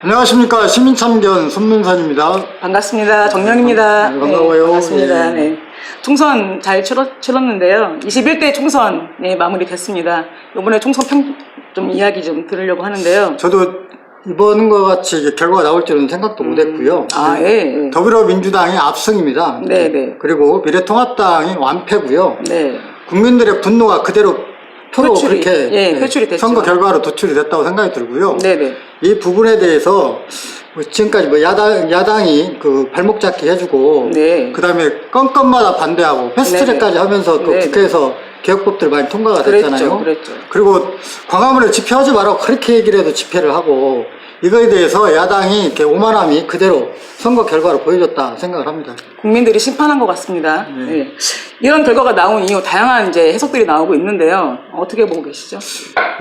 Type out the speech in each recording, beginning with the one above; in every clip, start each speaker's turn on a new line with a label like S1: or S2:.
S1: 안녕하십니까. 시민참견 손문선입니다.
S2: 반갑습니다. 정연입니다.
S1: 네, 반가워요.
S2: 네, 반갑습니다.
S1: 예.
S2: 네. 총선 잘 치렀는데요. 21대 총선 마무리됐습니다. 이번에 총선 좀 이야기 좀 들으려고 하는데요.
S1: 저도 이번과 같이 결과가 나올 줄은 생각도 못했고요.
S2: 예.
S1: 더불어민주당이 압승입니다.
S2: 네.
S1: 그리고 미래통합당이 완패고요.
S2: 네.
S1: 국민들의 분노가 그대로 표로 그렇게
S2: 표출이 됐죠.
S1: 선거 결과로 도출이 됐다고 생각이 들고요.
S2: 네네.
S1: 이 부분에 대해서 지금까지 야당이 그 발목 잡기 해주고,
S2: 네.
S1: 그 다음에 건건마다 반대하고 패스트트랙까지 하면서 또 국회에서 개혁법들 많이 통과가 됐잖아요.
S2: 그랬죠.
S1: 그리고 광화문에 집회하지 말라고 그렇게 얘기를 해도 집회를 하고, 이거에 대해서 야당이 이렇게 오만함이 그대로 선거 결과로 보여줬다 생각을 합니다.
S2: 국민들이 심판한 것 같습니다. 네. 이런 결과가 나온 이후 다양한 해석들이 나오고 있는데요. 어떻게 보고 계시죠?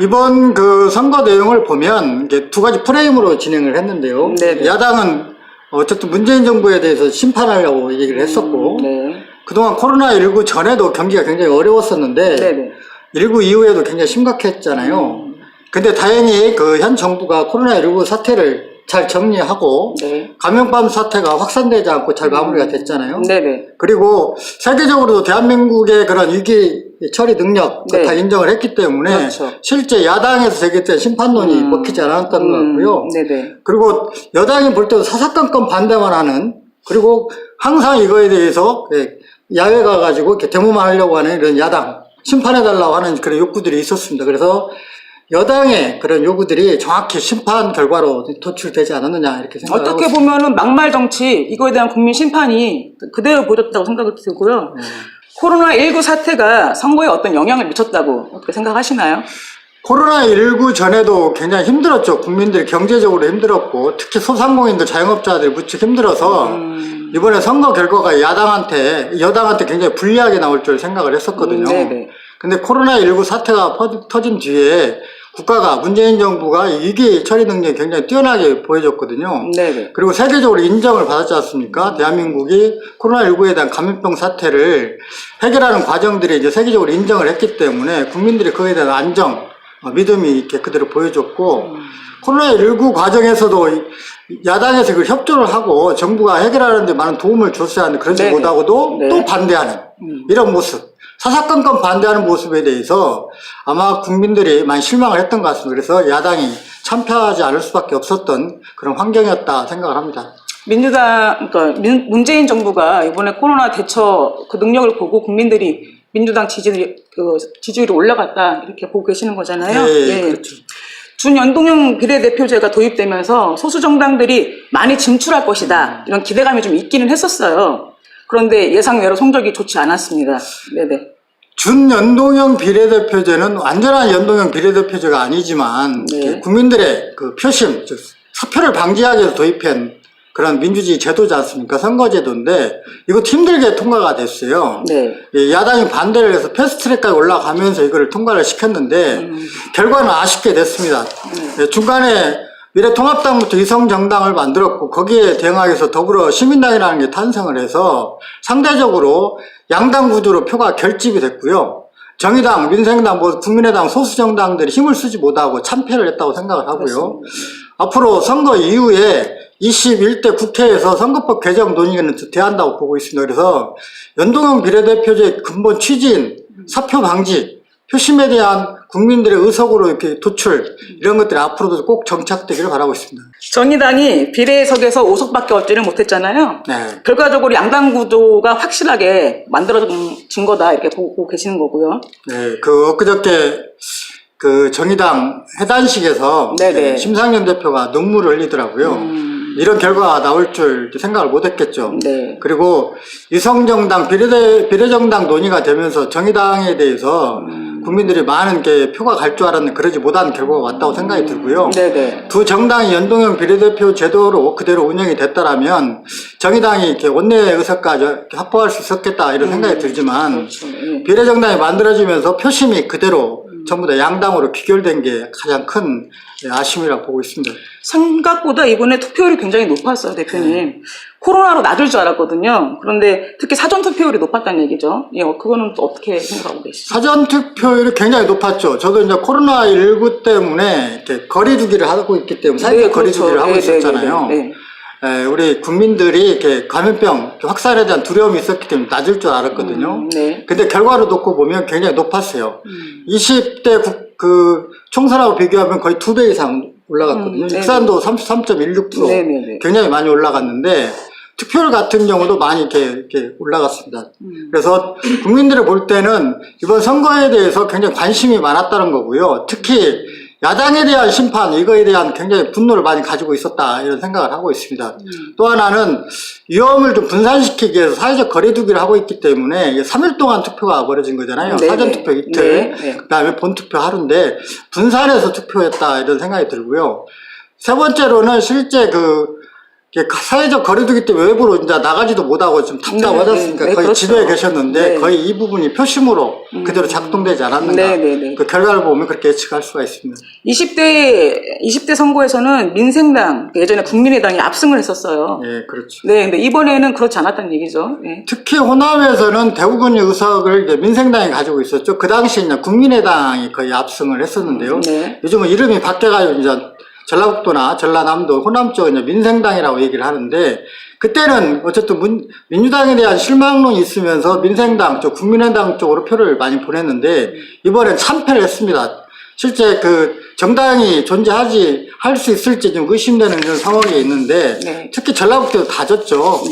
S1: 이번 그 선거 내용을 보면 이제 두 가지 프레임으로 진행을 했는데요.
S2: 네네.
S1: 야당은 어쨌든 문재인 정부에 대해서 심판하려고 얘기를 했었고,
S2: 네.
S1: 그동안 코로나19 전에도 경기가 굉장히 어려웠었는데,
S2: 네네.
S1: 19 이후에도 굉장히 심각했잖아요. 근데 다행히 그 현 정부가 코로나19 사태를 잘 정리하고,
S2: 네.
S1: 감염병 사태가 확산되지 않고 잘 마무리가 됐잖아요.
S2: 네네.
S1: 그리고 세계적으로도 대한민국의 그런 위기 처리 능력 다 인정을 했기 때문에,
S2: 그렇죠.
S1: 실제 야당에서 제기했던 심판론이 먹히지 않았던 것 같고요.
S2: 네네.
S1: 그리고 여당이 볼 때도 사사건건 반대만 하는, 그리고 항상 이거에 대해서 야외 가가지고 이렇게 데모만 하려고 하는 이런 야당, 심판해달라고 하는 그런 욕구들이 있었습니다. 그래서 여당의 그런 요구들이 정확히 심판 결과로 도출되지 않았느냐 이렇게 생각하고
S2: 어떻게
S1: 있습니다.
S2: 보면은 막말 정치 이거에 대한 국민 심판이 그대로 보여줬다고 생각이 들고요. 코로나19 사태가 선거에 어떤 영향을 미쳤다고 어떻게 생각하시나요?
S1: 코로나19 전에도 굉장히 힘들었죠. 국민들이 경제적으로 힘들었고, 특히 소상공인들, 자영업자들이 무척 힘들어서 이번에 선거 결과가 여당한테 굉장히 불리하게 나올 줄 생각을 했었거든요.
S2: 네네.
S1: 근데 코로나19 사태가 터진 뒤에 국가가, 문재인 정부가 위기 처리 능력이 굉장히 뛰어나게 보여줬거든요.
S2: 네네.
S1: 그리고 세계적으로 인정을 받았지 않습니까? 대한민국이 코로나19에 대한 감염병 사태를 해결하는 과정들이 이제 세계적으로 인정을 했기 때문에 국민들이 그에 대한 안정, 믿음이 이렇게 그대로 보여줬고, 코로나19 과정에서도 야당에서 그 협조를 하고 정부가 해결하는 데 많은 도움을 줬어야 하는데 그러지 못하고도 또 반대하는 이런 모습, 사사건건 반대하는 모습에 대해서 아마 국민들이 많이 실망을 했던 것 같습니다. 그래서 야당이 참패하지 않을 수밖에 없었던 그런 환경이었다 생각을 합니다.
S2: 그러니까 문재인 정부가 이번에 코로나 대처 그 능력을 보고 국민들이 민주당 지지율이 올라갔다 이렇게 보고 계시는 거잖아요.
S1: 네, 그렇죠.
S2: 준연동형 비례대표제가 도입되면서 소수 정당들이 많이 진출할 것이다 이런 기대감이 좀 있기는 했었어요. 그런데 예상외로 성적이 좋지 않았습니다. 네네.
S1: 준연동형 비례대표제는 완전한 연동형 비례대표제가 아니지만 국민들의 그 표심, 즉 사표를 방지하기 위해서 도입한 그런 민주주의 제도지 않습니까? 선거제도인데 이것도 힘들게 통과가 됐어요. 야당이 반대를 해서 패스트트랙까지 올라가면서 이걸 통과를 시켰는데 결과는 아쉽게 됐습니다. 중간에 미래통합당부터 위성정당을 만들었고 거기에 대응하기 위해서 더불어 시민당이라는 게 탄생을 해서 상대적으로 양당 구도로 표가 결집이 됐고요. 정의당, 민생당, 국민의당 소수정당들이 힘을 쓰지 못하고 참패를 했다고 생각을 하고요. 앞으로 선거 이후에 21대 국회에서 선거법 개정 논의는 돼한다고 보고 있습니다. 그래서 연동형 비례대표제의 근본 취지인 사표 방지, 표심에 대한 국민들의 의석으로 이렇게 도출, 이런 것들이 앞으로도 꼭 정착되기를 바라고 있습니다.
S2: 정의당이 비례석에서 5석밖에 얻지는 못했잖아요. 결과적으로 양당 구도가 확실하게 만들어진 거다 이렇게 보고 계시는 거고요.
S1: 엊그저께 그 정의당 해단식에서 심상정 대표가 눈물을 흘리더라고요. 이런 결과가 나올 줄 생각을 못했겠죠. 그리고 위성정당, 비례정당 논의가 되면서 정의당에 대해서 국민들이 많은 게 표가 갈 줄 알았는데 그러지 못한 결과가 왔다고 생각이 들고요. 두 정당이 연동형 비례대표 제도로 그대로 운영이 됐다라면 정의당이 이렇게 원내 의석까지 확보할 수 있었겠다 이런 생각이 들지만 비례정당이 만들어지면서 표심이 그대로 전부 다 양당으로 귀결된 게 가장 큰 아쉬움이라고 보고 있습니다.
S2: 생각보다 이번에 투표율이 굉장히 높았어요, 대표님. 코로나로 낮을 줄 알았거든요. 그런데 특히 사전 투표율이 높았다는 얘기죠. 예, 그거는 또 어떻게 생각하고 계시죠?
S1: 사전 투표율이 굉장히 높았죠. 저도 이제 코로나19 때문에 이렇게 거리두기를 하고 있기 때문에 사회적 거리두기를 하고 있었잖아요. 우리 국민들이 이렇게 감염병 확산에 대한 두려움이 있었기 때문에 낮을 줄 알았거든요. 근데 결과를 놓고 보면 굉장히 높았어요. 20대 총선하고 비교하면 거의 2배 이상 올라갔거든요. 익산도 33.16%. 굉장히 많이 올라갔는데, 투표율 같은 경우도 많이 이렇게 올라갔습니다. 그래서 국민들이 볼 때는 이번 선거에 대해서 굉장히 관심이 많았다는 거고요. 특히 야당에 대한 심판, 이거에 대한 굉장히 분노를 많이 가지고 있었다, 이런 생각을 하고 있습니다. 또 하나는 위험을 좀 분산시키기 위해서 사회적 거리두기를 하고 있기 때문에 3일 동안 투표가 벌어진 거잖아요. 사전투표 이틀, 그 다음에 본투표 하루인데 분산해서 투표했다, 이런 생각이 들고요. 세 번째로는 실제 사회적 거리두기 때문에 외부로 이제 나가지도 못하고 좀 답답하셨으니까 거의
S2: 그렇죠.
S1: 집에 계셨는데 거의 이 부분이 표심으로 그대로 작동되지 않았는가. 그 결과를 보면 그렇게 예측할 수가 있습니다.
S2: 20대 선거에서는 민생당, 예전에 국민의당이 압승을 했었어요.
S1: 예, 그렇죠.
S2: 근데 이번에는 그렇지 않았다는 얘기죠.
S1: 특히 호남에서는 대부분 의석을 이제 민생당이 가지고 있었죠. 그 당시에 이제 국민의당이 거의 압승을 했었는데요. 요즘은 이름이 바뀌어가지고 이제 전라북도나 전라남도, 호남 쪽은 민생당이라고 얘기를 하는데, 그때는 어쨌든 민주당에 대한 실망론이 있으면서 민생당 쪽, 국민의당 쪽으로 표를 많이 보냈는데, 이번엔 참패를 했습니다. 실제 정당이 할 수 있을지 좀 의심되는 그런 상황이 있는데, 특히 전라북도도 다 졌죠.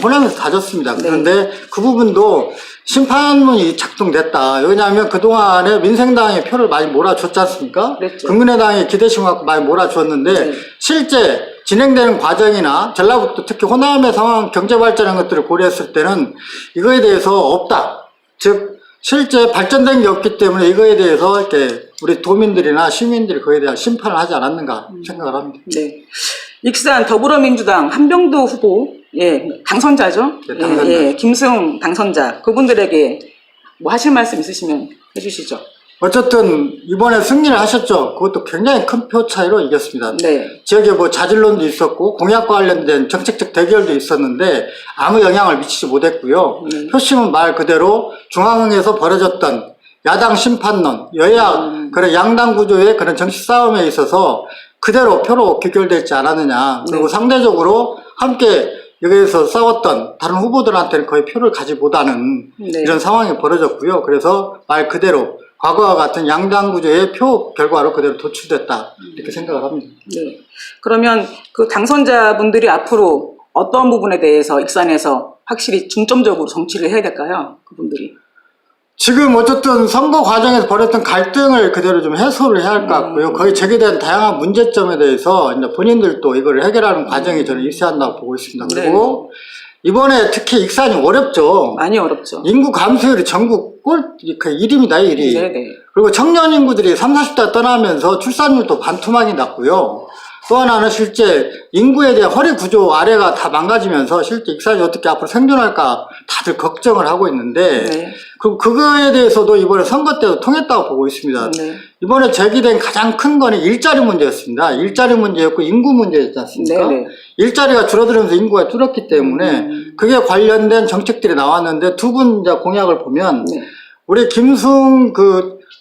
S1: 호남에서 다 졌습니다. 그런데 그 부분도 심판문이 작동됐다. 왜냐하면 그동안에 민생당에 표를 많이 몰아줬지 않습니까? 국민의당이 기대심 갖고 많이 몰아줬는데, 실제 진행되는 과정이나 전라북도 특히 호남의 상황, 경제 발전한 것들을 고려했을 때는 이거에 대해서 없다. 즉, 실제 발전된 게 없기 때문에 이거에 대해서 이렇게 우리 도민들이나 시민들이 그에 대한 심판을 하지 않았는가 생각을 합니다.
S2: 익산 더불어민주당 한병도 후보, 당선자죠. 김승 당선자, 그분들에게 뭐 하실 말씀 있으시면 해주시죠.
S1: 어쨌든 이번에 승리를 하셨죠. 그것도 굉장히 큰 표 차이로 이겼습니다. 지역에 뭐 자질론도 있었고 공약과 관련된 정책적 대결도 있었는데 아무 영향을 미치지 못했고요. 표심은 말 그대로 중앙에서 벌어졌던 야당 심판론, 여야 그런 양당 구조의 그런 정치 싸움에 있어서 그대로 표로 귀결되지 않았느냐. 그리고 상대적으로 함께 여기에서 싸웠던 다른 후보들한테는 거의 표를 가지 못하는 이런 상황이 벌어졌고요. 그래서 말 그대로 과거와 같은 양당 구조의 표 결과로 그대로 도출됐다, 이렇게 생각을 합니다.
S2: 그러면 그 당선자분들이 앞으로 어떤 부분에 대해서 익산에서 확실히 중점적으로 정치를 해야 될까요? 그분들이.
S1: 지금 어쨌든 선거 과정에서 벌였던 갈등을 그대로 좀 해소를 해야 할 것 같고요. 거기 제기된 다양한 문제점에 대해서 이제 본인들도 이걸 해결하는 과정이 저는 있어야 한다고 보고 있습니다. 그리고 이번에 특히 익산이 어렵죠.
S2: 많이 어렵죠.
S1: 인구 감소율이 전국 1위입니다, 1위. 그리고 청년 인구들이 30, 40대 떠나면서 출산율도 반토막이 났고요. 또 하나는 실제 인구에 대한 허리 구조 아래가 다 망가지면서 실제 익산이 어떻게 앞으로 생존할까 다들 걱정을 하고 있는데, 그거에 대해서도 이번에 선거 때도 통했다고 보고 있습니다. 이번에 제기된 가장 큰 거는 일자리 문제였습니다. 일자리 문제였고 인구 문제였지 않습니까? 일자리가 줄어들면서 인구가 줄었기 때문에 그게 관련된 정책들이 나왔는데 두 분 공약을 보면 우리 김승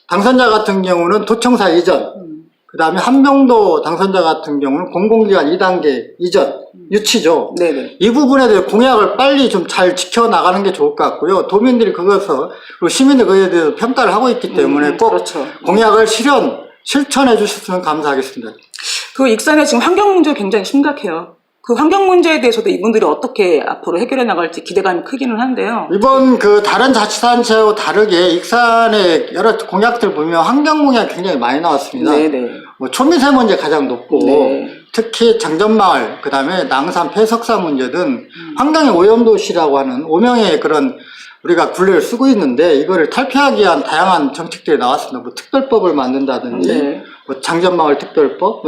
S1: 당선자 같은 경우는 도청사 이전, 그 다음에 한병도 당선자 같은 경우는 공공기관 2단계 이전, 유치죠. 이 부분에 대해 공약을 빨리 좀 잘 지켜나가는 게 좋을 것 같고요. 도민들이 그리고 시민들 그에 대해서 평가를 하고 있기 때문에 꼭 공약을 실천해 주셨으면 감사하겠습니다.
S2: 그 익산의 지금 환경 문제가 굉장히 심각해요. 그 환경 문제에 대해서도 이분들이 어떻게 앞으로 해결해 나갈지 기대감이 크기는 한데요.
S1: 이번 다른 자치단체하고 다르게 익산의 여러 공약들 보면 환경 공약이 굉장히 많이 나왔습니다. 뭐 초미세먼지 가장 높고 특히 장전마을, 그 다음에 낭산 폐석사 문제 등 환경의 오염도시라고 하는 오명의 그런 우리가 굴레를 쓰고 있는데 이거를 탈피하기 위한 다양한 정책들이 나왔습니다. 뭐 특별법을 만든다든지 뭐 장전마을 특별법,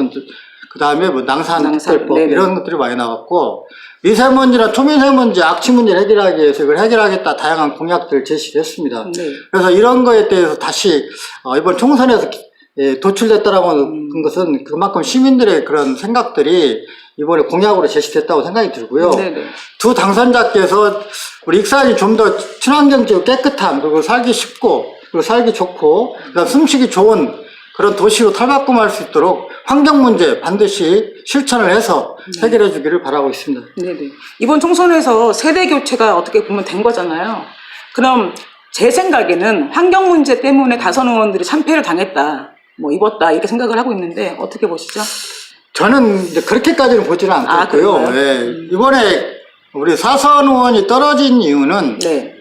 S1: 그 다음에 뭐 낭산 특별법 이런 것들이 많이 나왔고, 미세먼지나 초미세먼지 악취 문제를 해결하기 위해서 이걸 해결하겠다 다양한 공약들을 제시를 했습니다. 그래서 이런 거에 대해서 다시 이번 총선에서 도출됐다라고 하는 것은 그만큼 시민들의 그런 생각들이 이번에 공약으로 제시됐다고 생각이 들고요.
S2: 네네.
S1: 두 당선자께서 우리 익산이 좀 더 친환경적이고 깨끗한, 그리고 살기 쉽고, 그리고 살기 좋고, 그다음 숨쉬기 좋은 그런 도시로 탈바꿈할 수 있도록 환경 문제 반드시 실천을 해서 해결해 주기를 바라고 있습니다.
S2: 네네. 이번 총선에서 세대 교체가 어떻게 보면 된 거잖아요. 그럼 제 생각에는 환경 문제 때문에 다선 의원들이 참패를 당했다, 뭐 입었다 이렇게 생각을 하고 있는데 어떻게 보시죠?
S1: 저는 이제 그렇게까지는 보지는 않겠고요.
S2: 그런가요?
S1: 예, 이번에 우리 사선 의원이 떨어진 이유는
S2: 네.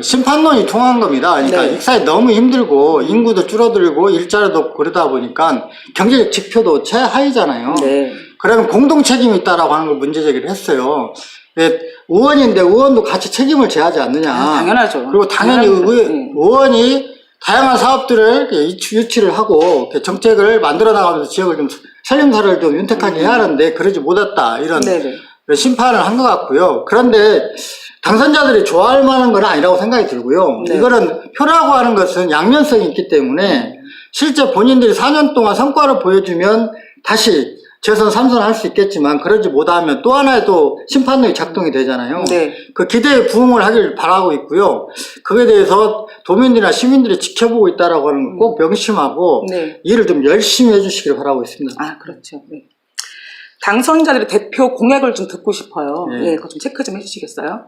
S1: 심판론이 통한 겁니다. 그러니까
S2: 네.
S1: 익산이 너무 힘들고 인구도 줄어들고 일자리도 없고 그러다 보니까 경제적 지표도 최하위잖아요.
S2: 네.
S1: 그러면 공동 책임이 있다라고 하는 걸 문제 제기를 했어요. 예, 의원인데 의원도 같이 책임을 져야지 않느냐.
S2: 당연하죠.
S1: 그리고 당연히
S2: 네.
S1: 의원이 다양한 사업들을 유치를 하고 정책을 만들어 나가면서 지역을 좀 살림살이를 좀 윤택하게 해야 하는데 그러지 못했다, 이런
S2: 네네.
S1: 심판을 한 것 같고요. 그런데 당선자들이 좋아할 만한 건 아니라고 생각이 들고요.
S2: 네.
S1: 이거는 표라고 하는 것은 양면성이 있기 때문에 실제 본인들이 4년 동안 성과를 보여주면 다시 재선 3선 할 수 있겠지만 그러지 못하면 또 하나의 또 심판론이 작동이 되잖아요.
S2: 네.
S1: 그 기대에 부응을 하길 바라고 있고요. 그에 대해서 도민들이나 시민들이 지켜보고 있다라고 하는 걸 꼭 명심하고
S2: 네.
S1: 일을 좀 열심히 해주시길 바라고 있습니다.
S2: 아, 그렇죠. 네. 당선자들의 대표 공약을 좀 듣고 싶어요.
S1: 네.
S2: 예, 그거 좀 체크 좀 해주시겠어요?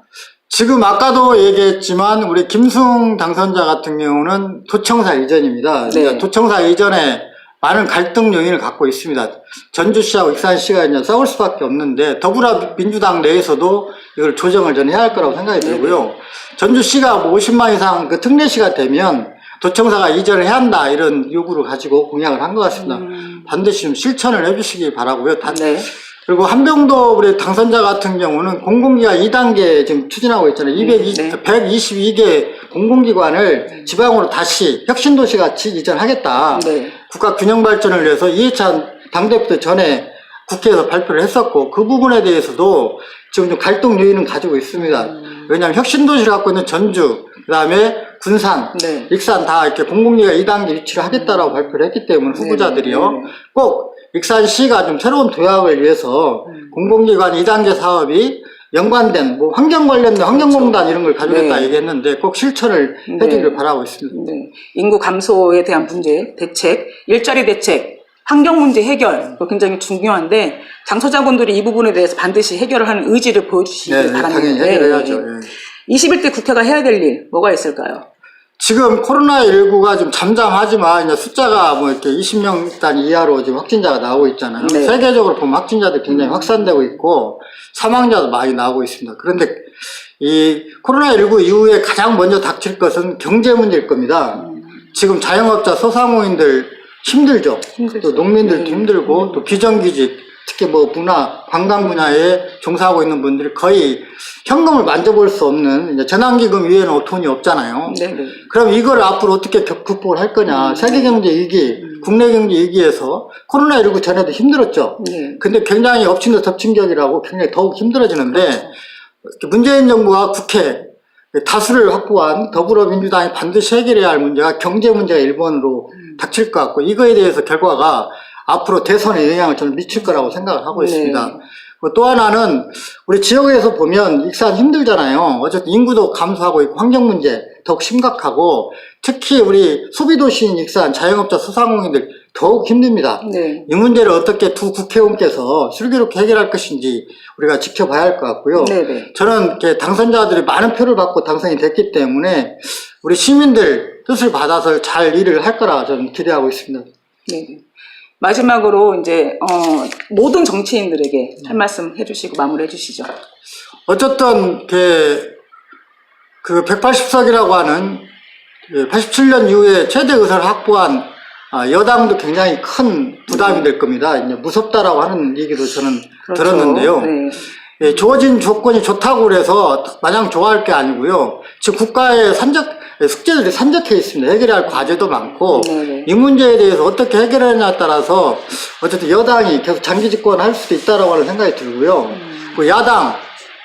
S1: 지금 아까도 얘기했지만 우리 김승 당선자 같은 경우는 도청사 이전입니다.
S2: 네.
S1: 그러니까 도청사 이전에 많은 갈등 요인을 갖고 있습니다. 전주시하고 익산시가 이제 싸울 수밖에 없는데 더불어민주당 내에서도 이걸 조정을 저는 해야 할 거라고 생각이 들고요. 전주시가 뭐 50만 이상 그 특례시가 되면 도청사가 이전을 해야 한다, 이런 요구를 가지고 공약을 한 것 같습니다. 반드시 좀 실천을 해주시기 바라고요.
S2: 네.
S1: 그리고 한병도 우리 당선자 같은 경우는 공공기관 2단계 지금 추진하고 있잖아요.
S2: 네.
S1: 122개 공공기관을 지방으로 다시 혁신도시 같이 이전하겠다.
S2: 네.
S1: 국가 균형 발전을 위해서 이해찬 당대표 전에 국회에서 발표를 했었고, 그 부분에 대해서도 지금 좀 갈등 요인은 가지고 있습니다. 왜냐하면 혁신도시를 갖고 있는 전주, 그 다음에 군산,
S2: 네.
S1: 익산 다 이렇게 공공기관 2단계 유치를 하겠다라고 발표를 했기 때문에 후보자들이요.
S2: 네.
S1: 꼭 익산시가 좀 새로운 도약을 위해서 공공기관 2단계 사업이 연관된 뭐 환경 관련된 환경공단 이런 걸 가져오겠다
S2: 네.
S1: 얘기했는데 꼭 실천을 해주기를 바라고 있습니다.
S2: 네. 인구 감소에 대한 문제, 대책, 일자리 대책, 환경 문제 해결, 굉장히 중요한데 당선자분들이 이 부분에 대해서 반드시 해결을 하는 의지를 보여주시길
S1: 네,
S2: 바랍니다.
S1: 당연히 해결해야죠. 네.
S2: 21대 국회가 해야 될 일 뭐가 있을까요?
S1: 지금 코로나19가 좀 잠잠하지만 이제 숫자가 뭐 이렇게 20명 단 이하로 지금 확진자가 나오고 있잖아요.
S2: 네.
S1: 세계적으로 보면 확진자들 굉장히 확산되고 있고 사망자도 많이 나오고 있습니다. 그런데 이 코로나19 이후에 가장 먼저 닥칠 것은 경제 문제일 겁니다. 지금 자영업자, 소상공인들 힘들죠.
S2: 힘들죠.
S1: 또 농민들도
S2: 네.
S1: 힘들고 또 비정규직, 특히 뭐 문화, 관광 분야에 종사하고 있는 분들이 거의 현금을 만져볼 수 없는, 이제 재난기금 위에는 돈이 없잖아요.
S2: 네네.
S1: 그럼 이걸 앞으로 어떻게 극복을 할 거냐. 세계경제 위기, 국내경제 위기에서 코로나19 전에도 힘들었죠.
S2: 네.
S1: 근데 굉장히 엎친 데 덮친 격이라고 굉장히 더욱 힘들어지는데,
S2: 그렇죠.
S1: 문재인 정부와 국회 다수를 확보한 더불어민주당이 반드시 해결해야 할 문제가 경제 문제가 1번으로 닥칠 것 같고, 이거에 대해서 결과가 앞으로 대선에 영향을 저는 미칠 거라고 생각을 하고 있습니다.
S2: 네.
S1: 또 하나는 우리 지역에서 보면 익산 힘들잖아요. 어쨌든 인구도 감소하고 있고 환경 문제 더욱 심각하고, 특히 우리 소비도시인 익산 자영업자, 소상공인들 더욱 힘듭니다.
S2: 네.
S1: 이 문제를 어떻게 두 국회의원께서 슬기롭게 해결할 것인지 우리가 지켜봐야 할 것 같고요.
S2: 네네.
S1: 저는 이렇게 당선자들이 많은 표를 받고 당선이 됐기 때문에 우리 시민들 뜻을 받아서 잘 일을 할 거라 저는 기대하고 있습니다.
S2: 네. 마지막으로 이제 모든 정치인들에게 할 말씀 해주시고 마무리해 주시죠.
S1: 어쨌든 그 180석이라고 하는 87년 이후에 최대 의석을 확보한 여당도 굉장히 큰 부담이 될 겁니다. 이제 무섭다라고 하는 얘기도 저는
S2: 그렇죠.
S1: 들었는데요.
S2: 네.
S1: 예, 주어진 조건이 좋다고 그래서 마냥 좋아할 게 아니고요. 지금 국가의 숙제들이 산적해 있습니다. 해결해야 할 과제도 많고,
S2: 네네.
S1: 이 문제에 대해서 어떻게 해결하느냐에 따라서 어쨌든 여당이 계속 장기 집권할 수도 있다라고 하는 생각이 들고요. 그 야당,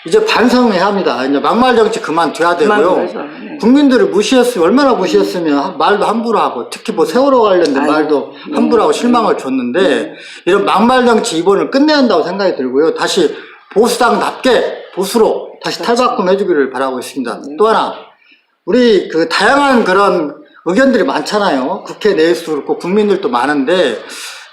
S1: 이제 반성해야 합니다. 이제 막말 정치 그만둬야 되고요.
S2: 그만둬야죠. 네.
S1: 국민들을 무시했으면 얼마나 무시했으면 말도 함부로 하고 특히 뭐 세월호 관련된 말도 함부로 하고 실망을 줬는데 이런 막말 정치 이번을 끝내야 한다고 생각이 들고요. 다시 보수당답게 보수로 다시 탈바꿈해주기를 바라고 있습니다. 또 하나 우리 그 다양한 그런 의견들이 많잖아요. 국회 내에서도 그렇고 국민들도 많은데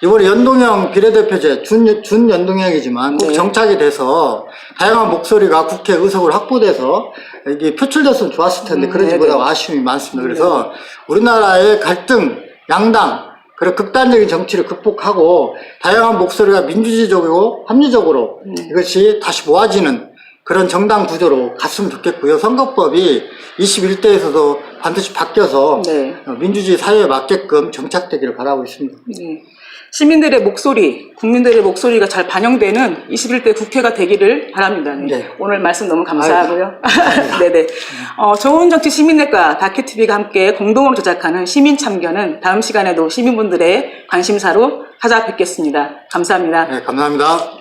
S1: 이번에 연동형 비례대표제 준연동형이지만 꼭 정착이 돼서 다양한 목소리가 국회 의석을 확보돼서 이게 표출됐으면 좋았을 텐데 그러지 못하고 아쉬움이 많습니다. 그래서 우리나라의 갈등, 양당, 그리고 극단적인 정치를 극복하고 다양한 목소리가 민주주의적이고 합리적으로 이것이 다시 모아지는 그런 정당 구조로 갔으면 좋겠고요. 선거법이 21대에서도 반드시 바뀌어서 민주주의 사회에 맞게끔 정착되기를 바라고 있습니다.
S2: 네. 시민들의 목소리, 국민들의 목소리가 잘 반영되는 21대 국회가 되기를 바랍니다. 네.
S1: 네.
S2: 오늘 말씀 너무 감사하고요. 네네. 좋은 정치 시민넷과 다큐TV가 함께 공동으로 제작하는 시민참견은 다음 시간에도 시민분들의 관심사로 찾아뵙겠습니다. 감사합니다.
S1: 네, 감사합니다.